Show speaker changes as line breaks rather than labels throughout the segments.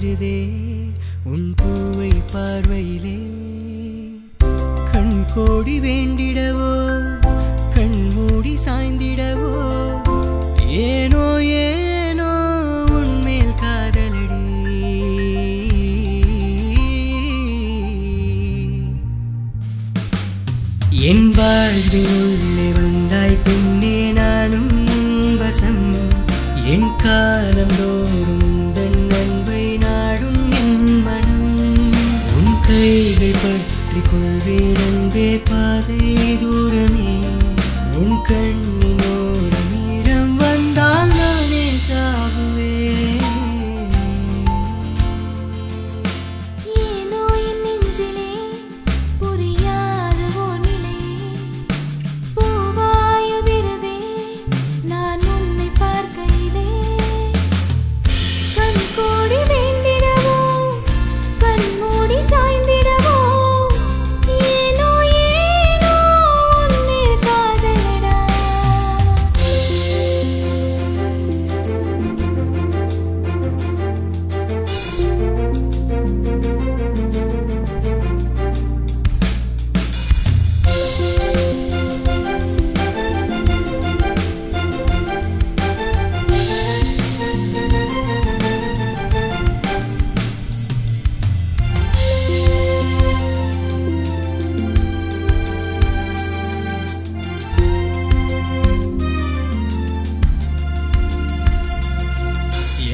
உதிருதே உன் பூவை பார்வையிலே கண் கோடி வேண்டிடவோ கண் மூடி சாய்ந்திடவோ ஏனோ ஏனோ உன்மேல் காதலடி என் வாழ்வில் உள்ளே வந்தாய் பெண்ணே நானும் வசம் என் காலம் தோறும் உந்தன் அன்பை நாடும் என் மனம் உன் கைகள் பற்றி கொள்வேன் அன்பே பாதை தூரமே உன் கண்ணினோர நீரம் வந்தால் நானே சாகுவேன்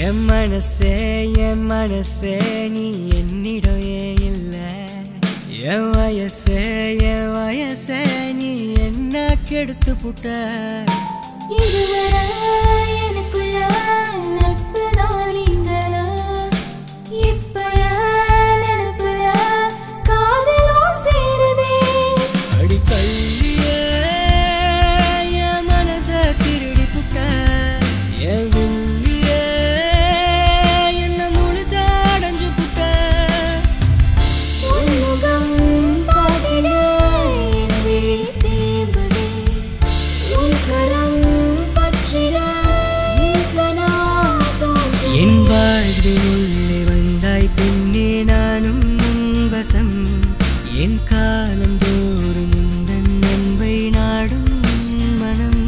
என் மனசே நீ என்னிடையே இல்லை என் வயசே நீ என்ன கெடுத்து புட்ட
இதுவரை எனக்குள்ள நட்புதான் நீங்கள இப்ப நினப்புல காதலோ சேருதே
அடி கள்ளியே என் மனச திருடி புட்ட என் என் வாழ்வில் உள்ளே வந்தாய் பெண்ணே நானும் வசம் என் காலம் தோறும் உந்தன் அன்பை நாடும் மனம்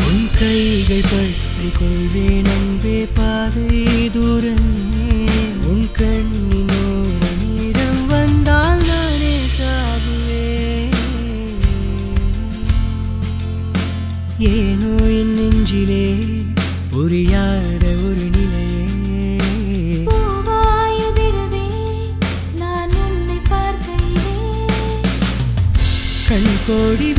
உன் கைகள் பற்றி கொள்வேன் அன்பே பாதை தூரமே உன் கண்ணினோர நீரம் வந்தால் நானே சாகுவேன் ஏனோ என் நெஞ்சிலே புரியாத ஒரு நிலையே
பூவாயுதிருதே நான் உன்னை பார்க்கையிலே
கண் கோடி